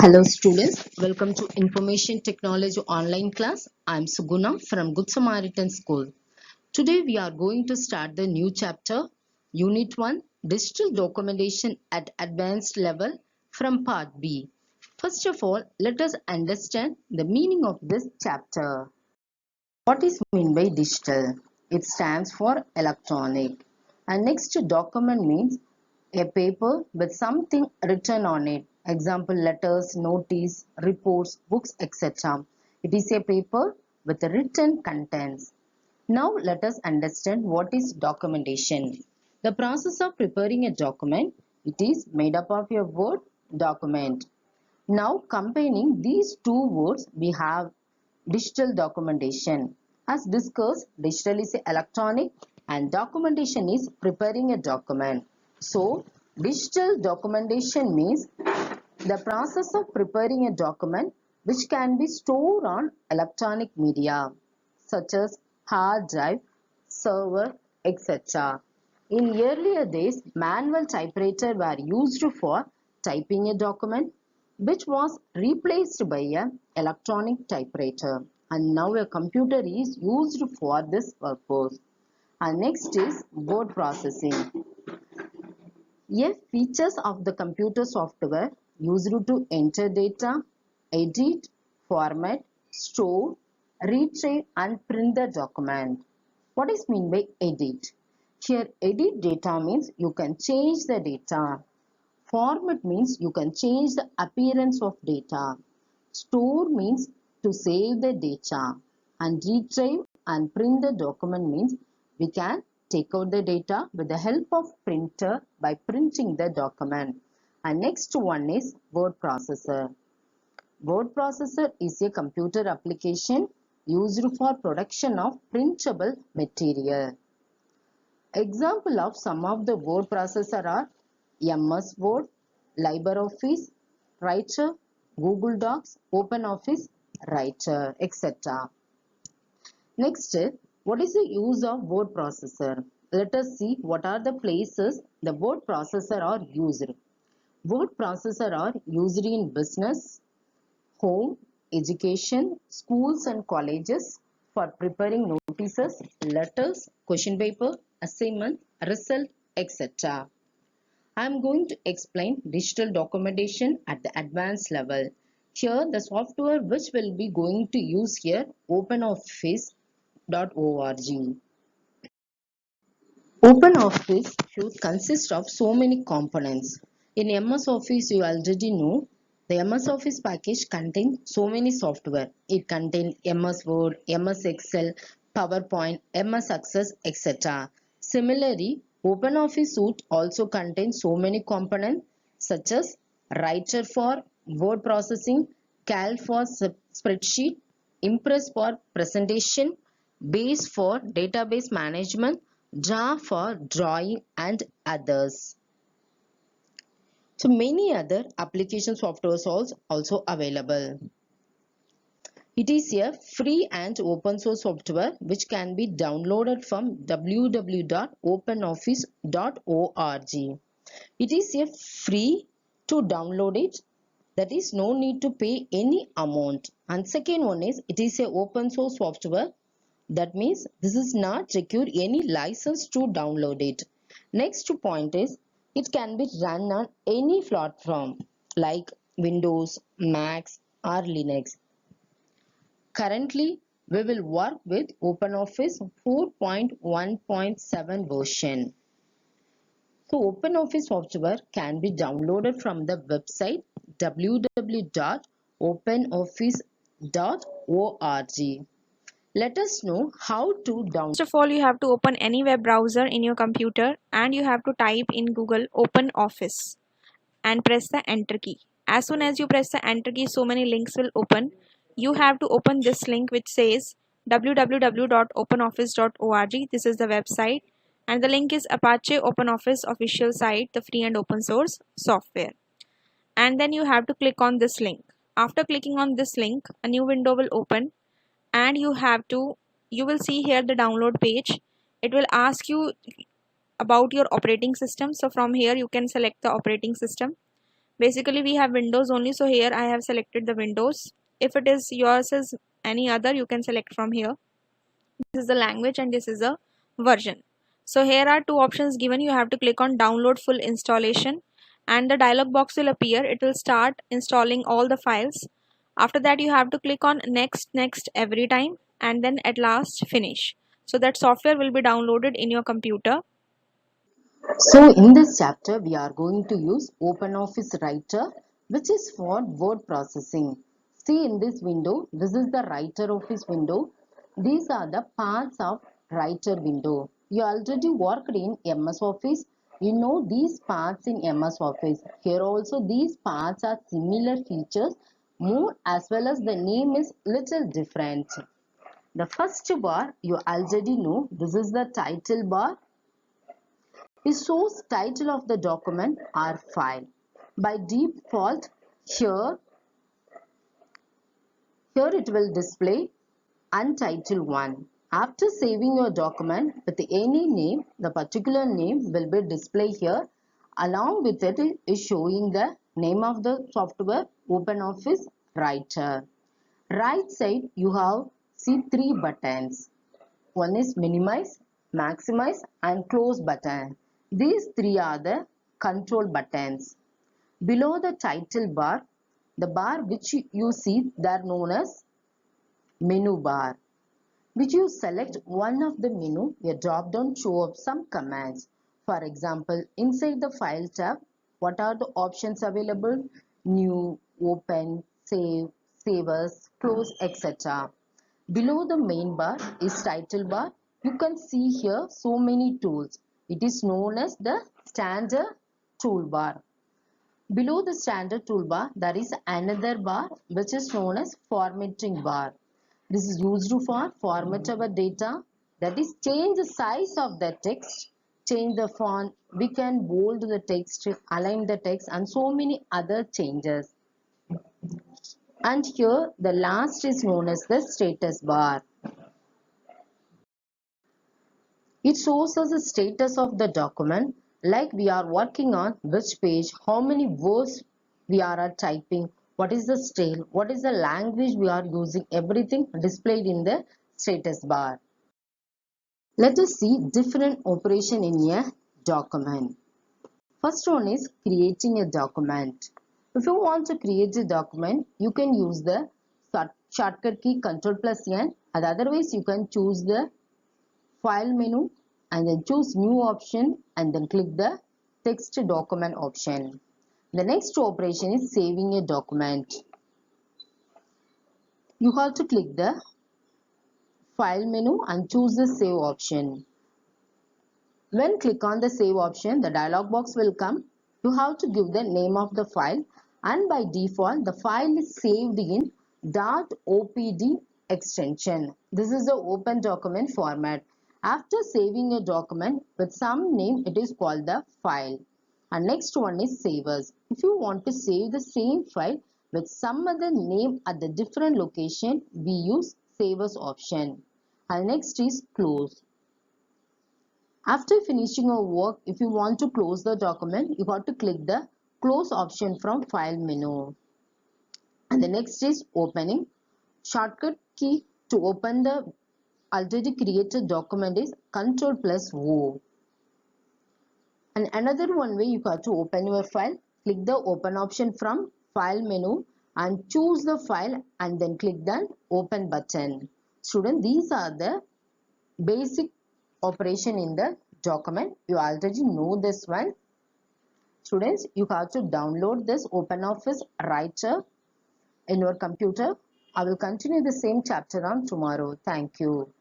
Hello students, welcome to Information Technology online class. I am Suguna from Good Samaritan School. Today we are going to start the new chapter, Unit 1, Digital Documentation at Advanced Level from Part B. First of all, let us understand the meaning of this chapter. What is meant by digital? It stands for electronic. And next, document means a paper with something written on it. Example, letters, notice, reports, books, etc. It is a paper with written contents. Now let us understand what is documentation. The process of preparing a document, it is made up of a word document. Now combining these two words, we have digital documentation. As discussed, digital is electronic and documentation is preparing a document. So digital documentation means the process of preparing a document which can be stored on electronic media such as hard drive, server, etc. In earlier days, manual typewriter were used for typing a document which was replaced by a electronic typewriter, and now a computer is used for this purpose. And next is word processing. A features of the computer software used to enter data, edit, format, store, retrieve and print the document. What is meant by edit? Here edit data means you can change the data. Format means you can change the appearance of data. Store means to save the data. And retrieve and print the document means we can take out the data with the help of printer by printing the document. And next one is word processor. Word processor is a computer application used for production of printable material. Example of some of the word processor are MS Word, LibreOffice, Writer, Google Docs, OpenOffice, Writer, etc. Next, what is the use of word processor? Let us see what are the places the word processor are used. Word processor are used in business, home, education, schools and colleges for preparing notices, letters, question paper, assignment, result, etc. I am going to explain digital documentation at the advanced level. Here the software which will be going to use here OpenOffice.org. OpenOffice should consist of so many components. In MS Office, you already know the MS Office package contains so many software. It contains MS Word, MS Excel, PowerPoint, MS Access, etc. Similarly, OpenOffice Suite also contains so many components such as Writer for word processing, Cal for spreadsheet, Impress for presentation, Base for database management, Draw for drawing and others. So many other application softwares also available. It is a free and open source software which can be downloaded from www.openoffice.org. It is a free to download it, that is no need to pay any amount. And second one is it is a open source software. That means this is not require any license to download it. Next point is it can be run on any platform like Windows, Macs or Linux. Currently, we will work with OpenOffice 4.1.7 version. So OpenOffice software can be downloaded from the website www.openoffice.org. Let us know how to download. First of all, you have to open any web browser in your computer and you have to type in Google Open Office and press the enter key. As soon as you press the enter key, so many links will open. You have to open this link which says www.openoffice.org. This is the website and the link is Apache OpenOffice official site, the free and open source software. And then you have to click on this link. After clicking on this link, a new window will open and you will see here the download page. It will ask you about your operating system. So from here you can select the operating system. Basically we have Windows only, so here I have selected the Windows. If it is yours is any other, you can select from here. This is the language and this is the version. So here are two options given. You have to click on download full installation and the dialog box will appear. It will start installing all the files. After that you have to click on next every time and then at last finish. So that software will be downloaded in your computer. So in this chapter, we are going to use OpenOffice Writer, which is for word processing. See in this window, this is the Writer Office window. These are the parts of Writer window. You already worked in MS Office. You know these parts in MS Office. Here also these parts are similar features, more as well as the name is little different. The first bar you already know. This is the title bar. It shows title of the document or file. By default, here it will display Untitled 1. After saving your document with any name, the particular name will be displayed here. Along with it is showing the name of the software OpenOffice Writer. Right side you have see three buttons. One is minimize, maximize and close button. These three are the control buttons. Below the title bar, the bar which you see they are known as menu bar. Which you select one of the menu, a drop down show up some commands. For example, inside the file tab, what are the options available? New, open, save, save as, close, etc. Below the main bar is title bar. You can see here so many tools. It is known as the standard toolbar. Below the standard toolbar, there is another bar which is known as formatting bar. This is used for format our data, that is change the size of the text, change the font, we can bold the text, align the text and so many other changes. And here the last is known as the status bar. It shows us the status of the document, like we are working on which page, how many words we are typing, what is the style, what is the language we are using, everything displayed in the status bar. Let us see different operation in a document. First one is creating a document. If you want to create a document, you can use the shortcut key Ctrl+N, and otherwise you can choose the file menu and then choose new option and then click the text document option. The next operation is saving a document. You have to click the file menu and choose the save option. When click on the save option, the dialog box will come. You have to give the name of the file and by default the file is saved in .opd extension. This is the open document format. After saving a document with some name, it is called the file. And next one is save as. If you want to save the same file with some other name at the different location, we use save as option. And next is close. After finishing your work, if you want to close the document, you have to click the close option from file menu. And the next is opening. Shortcut key to open the already created document is Ctrl+O. And another one way you have to open your file, click the open option from file menu and choose the file and then click the open button. Student, these are the basic operation in the document. You already know this one. Students, you have to download this OpenOffice Writer in your computer. I will continue the same chapter on tomorrow. Thank you.